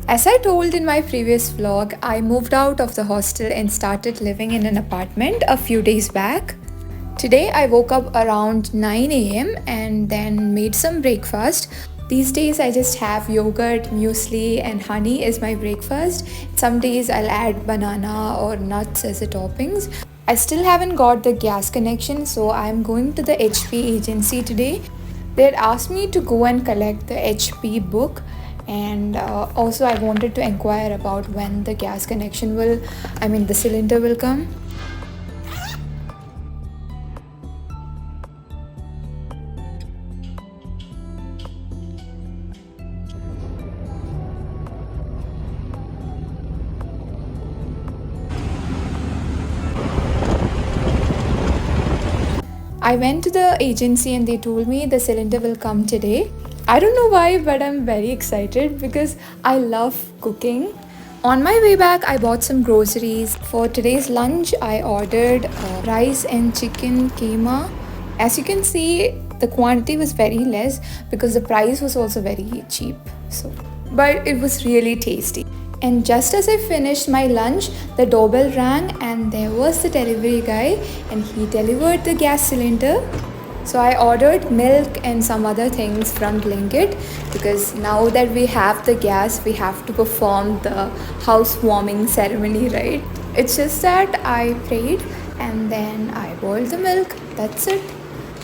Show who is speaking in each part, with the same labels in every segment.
Speaker 1: As I told in my previous vlog, I moved out of the hostel and started living in an apartment a few days back. Today I woke up around 9 a.m. and then made some breakfast. These days I just have yogurt, muesli and honey as my breakfast. Some days I'll add banana or nuts as the toppings. I still haven't got the gas connection, so I'm going to the HP agency today. They had asked me to go and collect the HP book, and also I wanted to inquire about when the gas connection the cylinder will come. I went to the agency and they told me the cylinder will come today. I don't know why, but I'm very excited because I love cooking. On my way back, I bought some groceries. For today's lunch, I ordered rice and chicken keema. As you can see, the quantity was very less because the price was also very cheap. But it was really tasty. And just as I finished my lunch, the doorbell rang and there was the delivery guy and he delivered the gas cylinder. So I ordered milk and some other things from Blinkit because now that we have the gas, we have to perform the housewarming ceremony, right? It's just that I prayed and then I boiled the milk. That's it.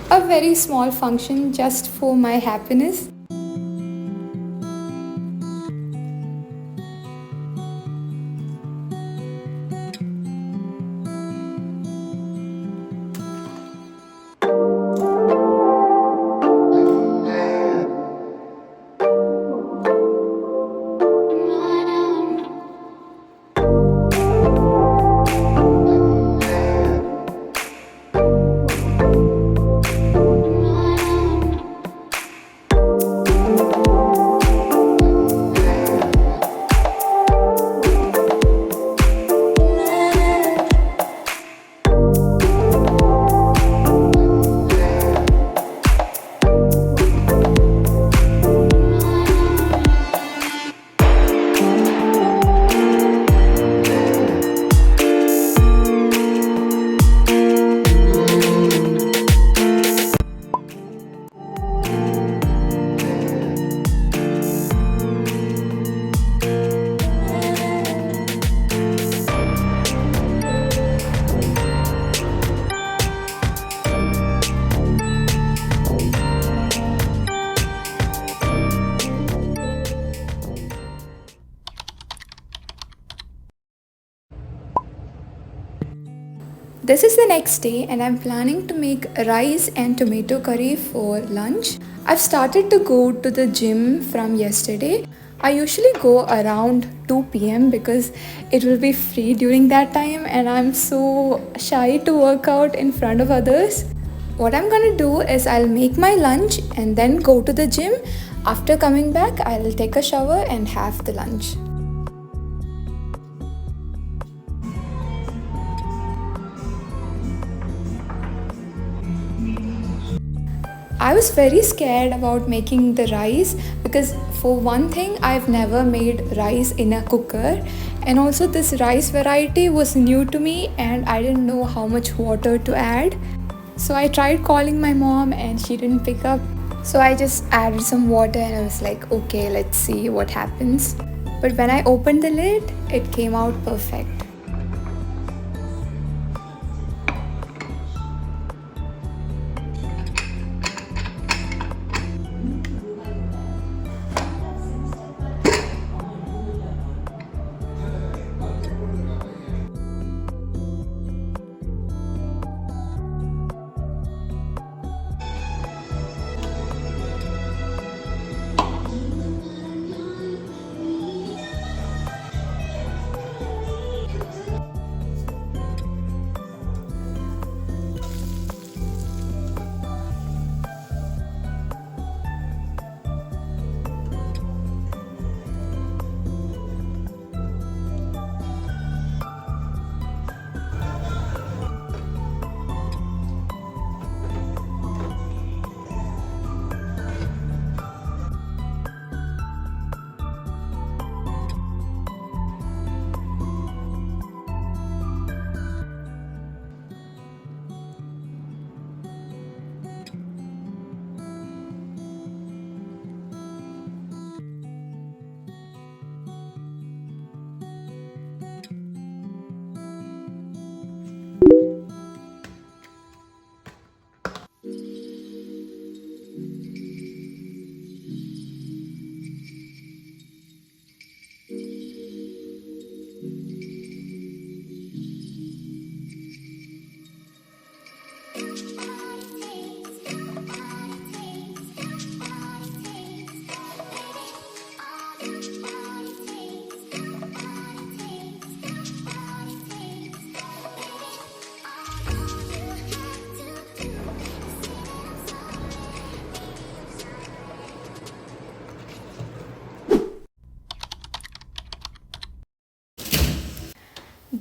Speaker 1: A very small function just for my happiness. This is the next day and I'm planning to make rice and tomato curry for lunch. I've started to go to the gym from yesterday. I usually go around 2 p.m. because it will be free during that time and I'm so shy to work out in front of others. What I'm gonna do is I'll make my lunch and then go to the gym. After coming back, I'll take a shower and have the lunch. I was very scared about making the rice because for one thing I've never made rice in a cooker, and also this rice variety was new to me and I didn't know how much water to add. So I tried calling my mom and she didn't pick up. So I just added some water and I was like, okay, let's see what happens. But when I opened the lid, it came out perfect.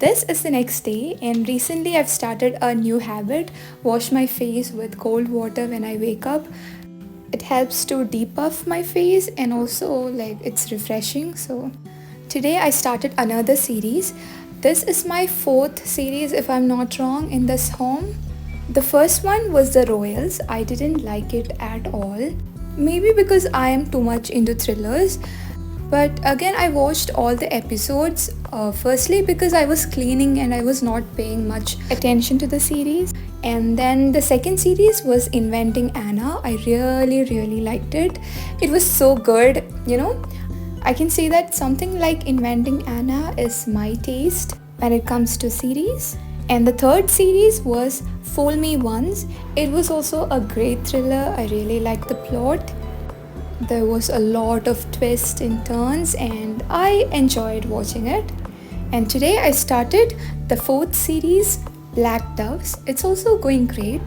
Speaker 1: this is the next day, and recently I've started a new habit: wash my face with cold water when I wake up. It helps to depuff my face, and also like it's refreshing. So today I started another series. This is my fourth series, if I'm not wrong, in this home. The first one was the Royals. I didn't like it at all. Maybe because I am too much into thrillers. But again, I watched all the episodes. Firstly, because I was cleaning and I was not paying much attention to the series. And then the second series was Inventing Anna. I really liked it. It was so good, you know. I can say that something like Inventing Anna is my taste when it comes to series. And the third series was Fool Me Once. It was also a great thriller. I really liked the plot. There was a lot of twists and turns, and I enjoyed watching it. And today I started the fourth series, Black Doves. It's also going great.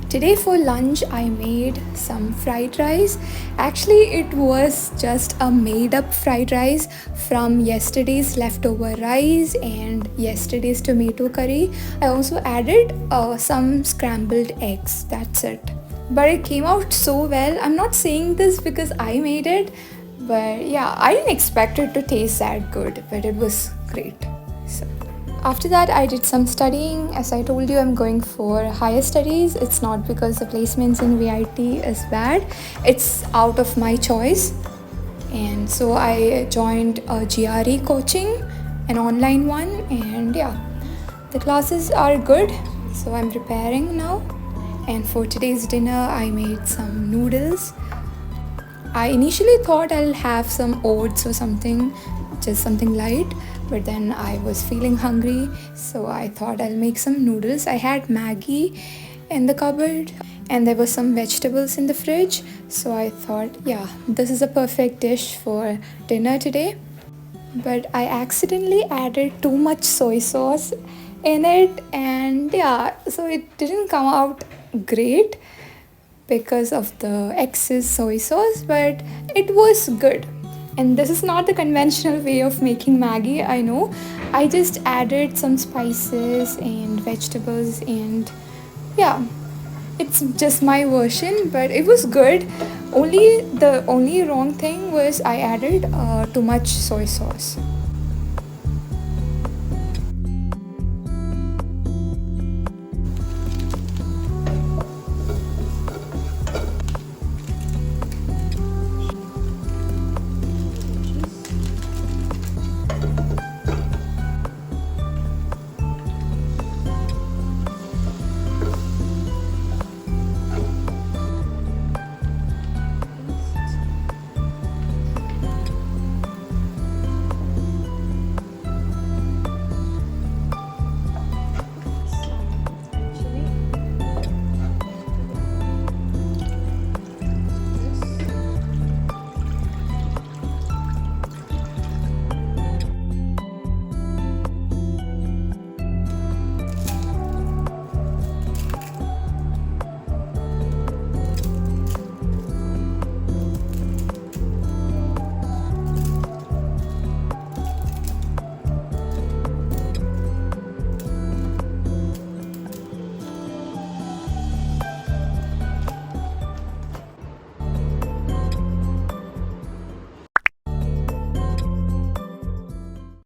Speaker 1: Today for lunch I made some fried rice. Actually, it was just a made up fried rice from yesterday's leftover rice and yesterday's tomato curry. I also added some scrambled eggs. That's it. But it came out so well. I'm not saying this because I made it, but yeah, I didn't expect it to taste that good, but it was great. So after that, I did some studying. As I told you, I'm going for higher studies. It's not because the placements in VIT is bad. It's out of my choice. And so I joined a GRE coaching, an online one, and yeah, the classes are good. So I'm preparing now. And for today's dinner, I made some noodles. I initially thought I'll have some oats or something, just something light, but then I was feeling hungry, so I thought I'll make some noodles. I had Maggi in the cupboard and there were some vegetables in the fridge, so I thought, yeah, this is a perfect dish for dinner today. But I accidentally added too much soy sauce in it, and yeah, so it didn't come out great because of the excess soy sauce, but it was good. And this is not the conventional way of making Maggi, I know. I just added some spices and vegetables, and yeah, it's just my version, but it was good. The only wrong thing was I added too much soy sauce.